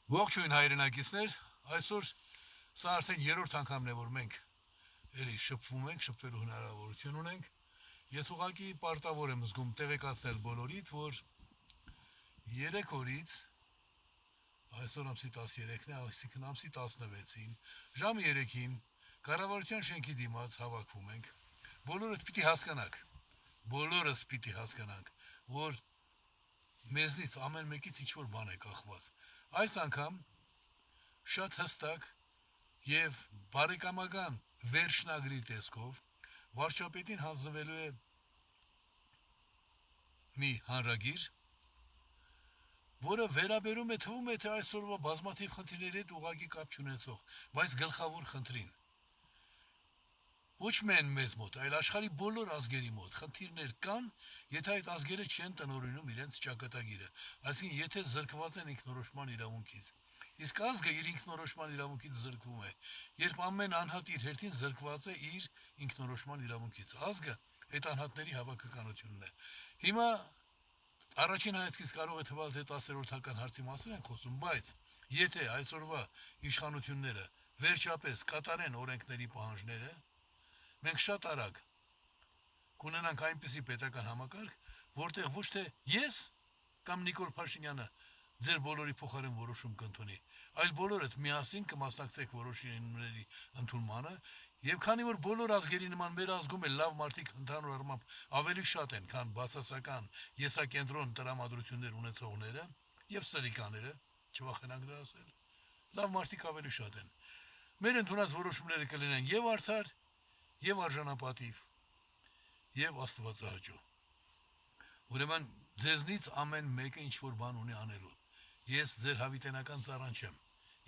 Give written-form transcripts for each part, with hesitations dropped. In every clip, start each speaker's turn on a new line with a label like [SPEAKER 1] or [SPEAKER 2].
[SPEAKER 1] Ողջույն հայրենակիցներ, այսօր սա արդեն երրորդ անգամն է, որ մենք էլի շփվում ենք, շփվելու հնարավորություն ունենք։ Ես ուղղակի պարտավոր եմ զգում տեղեկացնել բոլորիդ, որ 3 օրից այսօր ամսի 13-ն է, այսինքն ամսի 16-ին, ժամը 3-ին կառավարության շենքի դիմաց հավաքվում ենք։ Բոլորս պիտի հասկանանք, որ մեզնից ամեն մեկից ինչ-որ բան է կախված։ Այս անգամ շատ հստակ եւ բարեկամական վերջնագրի տեսքով վարչապետին հանձնվելու է մի հանրագիր, որը վերաբերում է թվում է թե այսօրվա բազմաթիվ խնդիրների հետ ուղղակի կապ չունեցող, բայց գլխավոր խնդրին։ Ոչ միայն մեզ մոտ, այլ աշխարհի բոլոր ազգերի մոտ խնդիրներ կան, եթե այդ ազգերը չեն տնօրինում իրենց ճակատագիրը, այսինքն եթե զրկված են ինքնորոշման իրավունքից։ Իսկ ազգը իր ինքնորոշման իրավունքից զրկվում է, երբ ամեն անհատ իր հերթին զրկված է իր ինքնորոշման իրավունքից։ Ազգը այդ անհատների հավաքականությունն է։ Հիմա առաջին հայացքից կարող է թվալ, թե 10-րդական հարցի մասին ենք խոսում, բայց եթե այսօրվա իշխանությունները վերջապես կատարեն օրենքների պահանջները, մենք շատ արագ կունենանք այնպիսի պետական համակարգ, որտեղ ոչ թե ես կամ Նիկոլ Փաշինյանը ձեր բոլորի փոխարեն որոշում կընդունի, այլ բոլորդ միասին կմասնակցեք որոշումների ընդունմանը, եւ քանի որ բոլոր ազգերի նման մեր ազգում էլ լավ մարդիկ ընդհանուր առմամբ ավելի շատ են, քան բացասական եսակենտրոն տրամադրություններ ունեցողները եւ սրիկաները, չվախենանք դա ասել, լավ մարդիկ ավելի շատ են։ Մեր ընդունած որոշումները կլինեն եւ արդար, եւ արժանապատիվ, եւ աստվածահաճո։ Ուրեմն ձեզնից ամեն մեկը ինչ որ բան ունի անելու։ Ես ձեր հավիտենական ծառան չեմ։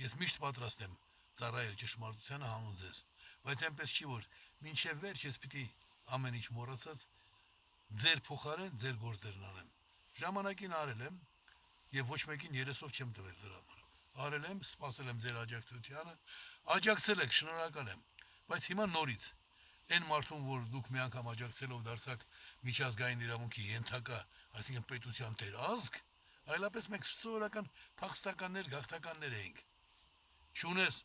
[SPEAKER 1] Ես միշտ պատրաստ եմ ծառայել ճշմարտությանը հանուն ձեզ, բայց այնպես չի որ մինչև վերջ ես պիտի ամեն ինչ մոռացած ձեր փոխարեն ձեր գործերն անեմ։ Ժամանակին արել եմ եւ ոչ մեկին երեսով չեմ տվել դրա համար։ Արել եմ, սпасել եմ ձեր աջակցությանը, աջակցել եք, շնորհակալ եմ, բայց հիմա նորից այն մարդուն, որ դուք մի անգամ աջակցելով դարձաք միջազգային իրավունքի ենթակա, այսինքն պետության տեր ազգ, այլապես մենք սովորական փախստականներ, գաղթականներ էինք։ Չունես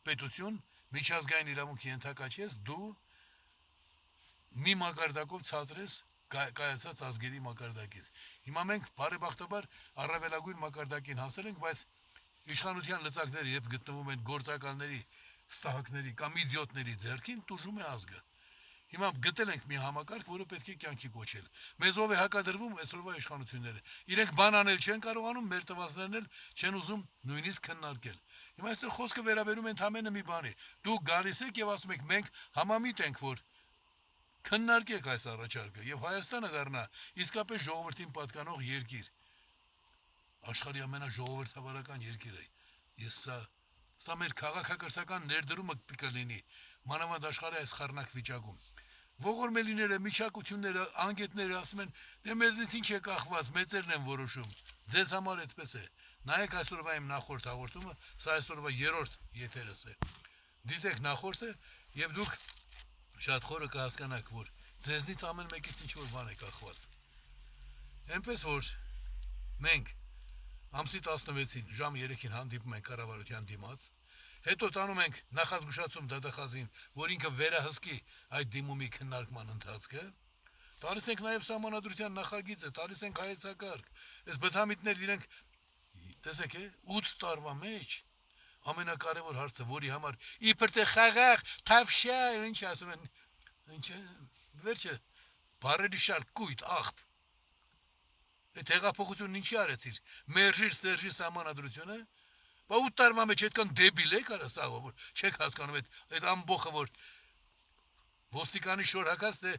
[SPEAKER 1] պետություն, միջազգային իրավունքի ենթակա չես, դու մի մակարդակով ցածրես կայացած ազգերի մակարդակից։ Հիմա մենք բարեբախտաբար առավելագույն մակարդակին հասել ենք, բայց իշխանության լծակները երբ գտնվում են գործականների, ստահակների կամ իդիոտների ձեռքին, տուժում է ազգը։ Հիմա գտել ենք մի համակարգ, որը պետք է կյանքի կոչել։ Մեզ ով է հակադրվում այսօրվա իշխանությունները։ Իրենք բան անել չեն կարողանում, մեր տվածներն էլ չեն ուզում նույնիսկ քննարկել։ Հիմա այստեղ խոսքը վերաբերում է ընդամենը մի բանի։ Դուք գալիս եք եւ ասում եք մենք համամիտ ենք, որ քննարկեք այս առաջարկը եւ Հայաստանը դառնա իսկապես ժողովրդին պատկանող երկիր։ Աշխարհի ամենաժողովրդավարական երկիրը։ Ես սա մեր քաղաքակրթական ներդրումը կլինի մանավանդ աշխարհի այս խառնակ վիճակում։ Ողորմելիները, միջակությունները, անգետները ասում են, դե մեզնից ինչ է կախված, մեծերն են որոշում։ Ձեզ համար այդպես է։ Նայեք այսօրվա իմ նախորդ հաղորդումը, սա այսօրվա երրորդ եթերս է։ Դիտեք նախորդը եւ դուք շատ խորը կհասկանաք, որ ձեզնից ամեն մեկից ինչ որ բան է կախված։ Էնպես որ մենք ամսի 16-ին ժամ 3-ին հանդիպում ենք կառավարության դիմաց, հետո տանում ենք նախազգուշացում դատախազին, որ ինքը վերահսկի այդ դիմումի քննարկման ընթացքը, տալիս ենք նաև սահմանադրության նախագիծը, տալիս ենք հայեցակարգ, այս բթամիտներ իրենք, տեսեք 8 տարվա մեջ ամենակարևոր հարցը, որի համար իբր թե խաղաղ, թավշյա, ինչ ասում են, ինչը, վերջը, բարերի շարք կույտ, աղբ, այդ հեղափոխությունն ինչի արեցիր, մերժիր Սերժի սահմանադրությունը, բա 8 տարվա մեջ այդքան դեբիլ եք արա սա, որ չեք հասկանում այդ ամբողը, որ ոստիկանի շորհակած թե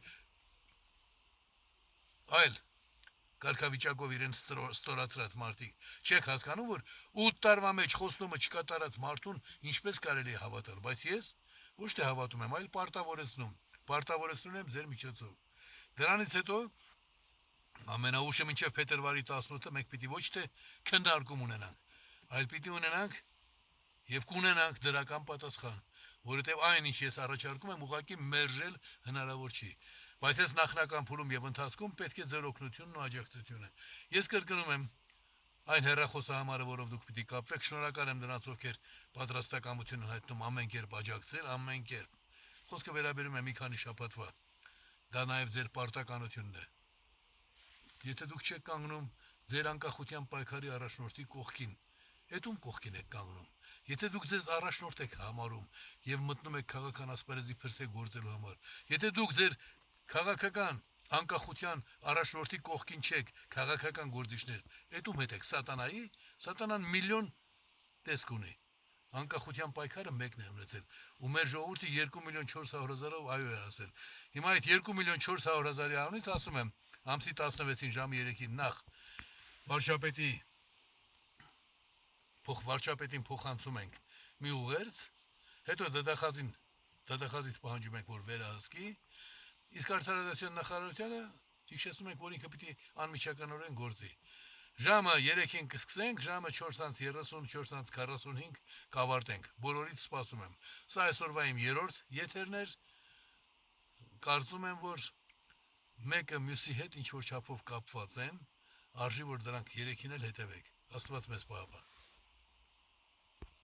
[SPEAKER 1] այլ կարգավիճակով իրեն ստորացրած մարդիկ, չեք հասկանում, որ 8 տարվա մեջ խոստումը չկատարած մարդուն ինչպես կարելի է հավատալ, բայց ես ոչ թե հավատում եմ, այլ պարտավորեցնում եմ ձեր միջոցով։ Դրանից հետո ամենաուշը մինչև փետրվարի 18-ը մենք պիտի ոչ թե քննարկում ունենանք, այլ պիտի ունենանք եւ կունենանք դրական պատասխան, որովհետեւ այն ինչ ես առաջարկում եմ ուղղակի մերժել հնարավոր չի։ Բայց այս նախնական փուլում եւ ընթացքում պետք է ձեր օգնությունն ու աջակցությունը։ Ես կրկնում եմ, Այն հեռախոսը համարը, որով դուք պիտի կապվեք, շնորհակալ եմ նրանց, ովքեր պատրաստակամություն են հայտնում ամեն կերպ աջակցել, ամեն կերպ։ Խոսքը վերաբերում է մի քանի շաբաթվա։ Դա նաև ձեր պարտականությունն է։ Եթե դուք չեք կանգնում ձեր անկախության պայքարի առաջնորդի կողքին, այդ ում կողքին եք կանգնում։ Եթե դուք ձեզ առաջնորդ եք համարում եւ մտնում եք քաղաքական ասպարեզի փրփրեք գործելու համար, եթե դուք ձեր քաղաքական անկախության առաջնորդի կողքին չեք, քաղաքական գործիչներ, այդ ում հետ եք սատանայի, սատանան միլիոն տեսք ունի։ Անկախության պայքարը մեկն է ունեցել, ու մեր ժողովուրդը 2 միլիոն 400 հազարով այո է ասել։ Հիմա այդ 2 միլիոն 400 հազարի անունից ասում եմ, ամսի 16-ին ժամի 3-ին նախ վարչապետի վարչապետին փոխանցում ենք մի ուղերձ, հետո դատախազից պահանջում ենք, որ վերահսկի, իսկ արդարադատության նախարարությանը հիշեցնում ենք, որ ինքը պիտի անմիջականորեն գործի։ Ժամը 3-ին կսկսենք, ժամը 4:30, 4:45 կավարտենք։ Բոլորից սպասում եմ։ Սա այսօրվա իմ երրորդ եթերն էր։ Կարծում եմ, որ մեկը մյուսի հետ ինչ որ չափով կապված են, արժի որ դրանք երեքին էլ հետևեք։ Աստված մեզ պահապան։